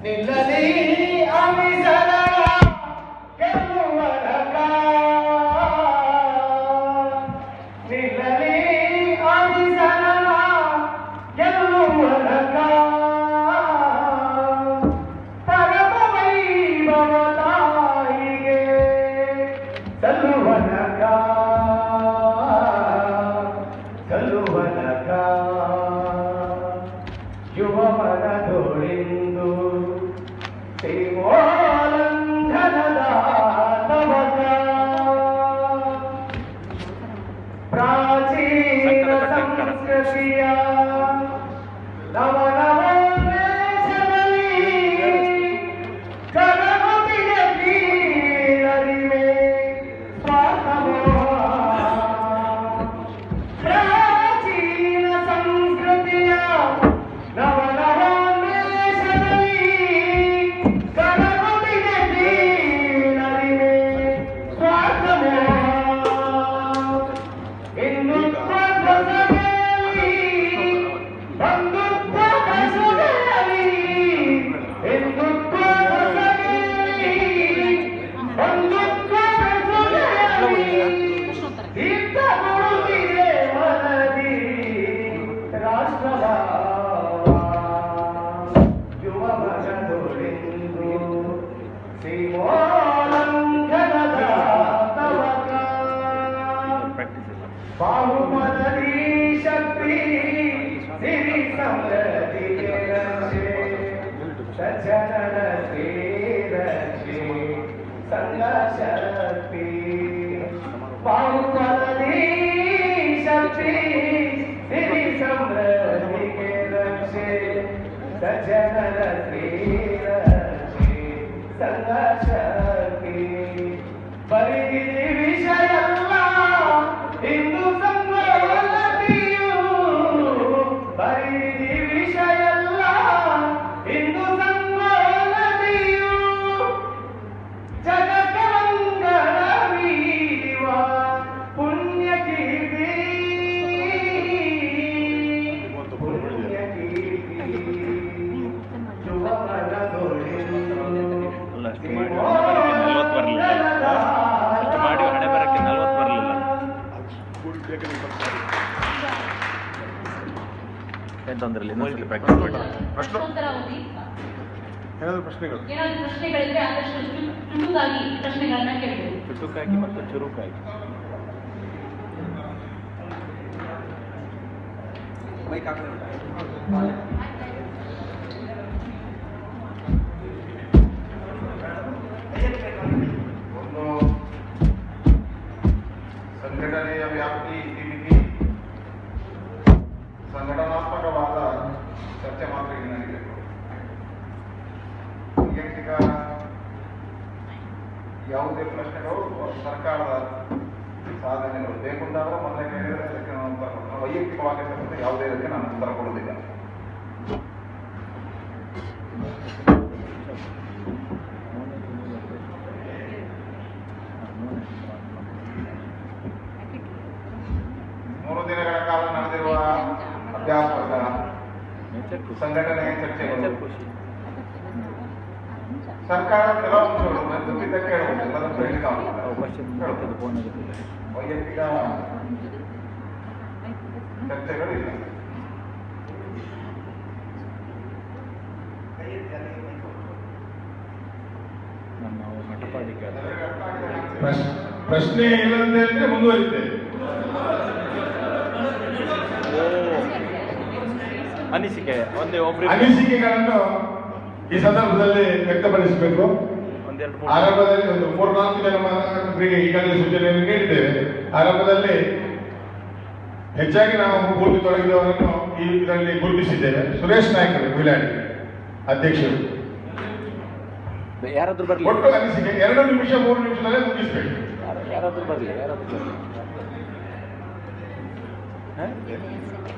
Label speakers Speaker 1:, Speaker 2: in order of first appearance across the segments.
Speaker 1: ನಿಲ್ಲಲಿ ಅವಿಸರ ಗೆಲ್ಲುವರಕ ನಿಲ್ಲಲಿ ಅವಿಸರ ಗೆಲ್ಲುವರಕ ಪರಮ ವೈಭವ ತಾಯಿಗೆ ಸಲ್ಲುವನಕ ಸಲ್ಲುವನಕ ಯುವ ಮನದೊಳಿಂದು ಸೇವೋಲ್ಲಂಘನದ ತವಕ ಪ್ರಾಚೀನ ಸಂಸ್ಕೃತಿಯ ನವನವೋನ್ಮೇಷದಲ್ಲಿ ಕರಗುತ್ತಿಯ ಕೀಳರಿಮೆ ಸ್ವಾರ್ಥಮೋಹ ಪ್ರಾಚೀನ ಸಂಸ್ಕೃತಿಯ ಬಾಹುಮತಿ ಶಕ್ತಿ ಸಿರಿ ಸಮೃದ್ಧಿ ಸಜ್ಜನರ ಶ್ರೀರಕ್ಷೆ ಸಂಘ ಶಕ್ತಿ ಬಾಹುಮತಿ ಶಕ್ತಿ ಸಿರಿ ಸಮೃದ್ಧಿಗೆ ರಕ್ಷೆ ಸಜ್ಜನರ ಶ್ರೀರಕ್ಷೆ ಸಂಘ ಶಕ್ತಿ ಪರಿಗಿರಿ ವಿಷಯ ಹಿಂದೂ ಸಂಘಟಿಯು ಪರಿಧಿ ವಿಷಯಲ್ಲ ಹಿಂದೂ ಸಂಘಟಿಯು ಜಗಕ್ಕೆ ಮಂಗಳ ವೀವ ಪುಣ್ಯ ಕೀರ್ತಿ ಪುಣ್ಯ ಕೀರ್ತಿ ಯುವ ಮನದೊಳಿಂದು
Speaker 2: ತೊಂದರೆಯಲ್ಲಿ ಇನ್ನೊಂದ್ಸಲಿ ಪ್ರಾಕ್ಟೀಸ್ ಮಾಡಿ.
Speaker 3: ಪ್ರಶ್ನೆಗಳಿದ್ರೆ ಆದಷ್ಟು ಚುಟುಕಾಗಿ ಪ್ರಶ್ನೆಗಳನ್ನ ಕೇಳಬಹುದು.
Speaker 2: ಚುಟುಕಾಗಿ ಮತ್ತು ಚುರುಕಾಗಿ.
Speaker 4: ಒಂದು ಸಂಘಟನೆಯ ವ್ಯಾಪ್ತಿ ಇತಿಮಿತಿ ಸಂಘಟನಾತ್ಮಕವಾದ ಚರ್ಚೆ ಮಾತ್ರ ಇಲ್ಲಿ ನಡೀಬೇಕು. ವೈಯಕ್ತಿಕ ಯಾವುದೇ ಪ್ರಶ್ನೆಗಳು ಸರ್ಕಾರದ ಸಾಧನೆಗಳು ಬೇಕುಂಟಾದ್ರೆ ಮೊದಲೇ ಕೇಳಿದರೆ ಅದಕ್ಕೆ ನಾನು ಉತ್ತರ ಕೊಡ್ತೀನಿ. ವೈಯಕ್ತಿಕವಾಗಿರ್ತಕ್ಕಂಥ ಯಾವುದೇ ಇದಕ್ಕೆ ನಾನು ಉತ್ತರ ಕೊಡೋದಿಲ್ಲ. ಮೂರು ದಿನಗಳ ಕಾಲ ನಡೆದಿರುವ ಅಭ್ಯಾಸದ ಸಂಘಟನೆಯ ಚರ್ಚೆಗಳು ಸರ್ಕಾರ ಕೆಲವು ಅಂಶಗಳು ಮೆದುಳಿದ್ದ ಕೇಳಬಹುದು, ಎಲ್ಲದಕ್ಕೂ ಹೇಳಿಕಾಗುತ್ತದೆ. ವೈಯಕ್ತಿಕ ಚರ್ಚೆಗಳಿಲ್ಲ.
Speaker 5: ಪ್ರಶ್ನೆ ಇಲ್ಲಂದ್ರೆ ಮುಂದುವರಿತೇವೆ. ಅನಿಸಿಕೆಗಳನ್ನು ಈ ಸಂದರ್ಭದಲ್ಲಿ ವ್ಯಕ್ತಪಡಿಸಬೇಕು. ಆರಂಭದಲ್ಲಿ ಒಂದು 3-4 ಜನರಿಗೆ ಈಗಾಗಲೇ ಸೂಚನೆಯನ್ನು ನೀಡಿದ್ದೇವೆ. ಆರಂಭದಲ್ಲಿ ಹೆಚ್ಚಾಗಿ ನಾವು ಪೂರ್ತಿ ತೊಡಗಿದವರನ್ನು ಇದರಲ್ಲಿ ಗುರುತಿಸಿದ್ದೇವೆ. ಸುರೇಶ್ ನಾಯ್ಕರು ವಿಲಾಡಿ ಅಧ್ಯಕ್ಷರು.
Speaker 2: ಯಾರಾದ್ರೂ ಬರಲಿ.
Speaker 5: ಒಟ್ಟು ಅನಿಸಿಕೆ 2 ನಿಮಿಷ 3 ನಿಮಿಷದಲ್ಲೇ ಮುಗಿಸ್ಬೇಕು.
Speaker 2: ಯಾರಾದ್ರೂ ಬರಲಿ.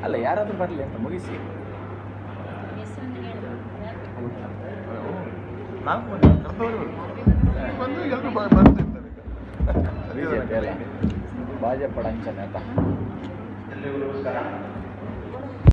Speaker 2: ಅಲ್ಲ, ಯಾರಾದ್ರೂ ಬರಲಿ ಅಂತ ಮುಗಿಸಿ. ಭಾಜಪ ಅಂಚನೆ ಅಂತ.
Speaker 4: ಎಲ್ಲಿಗೂ ನಮಸ್ಕಾರ.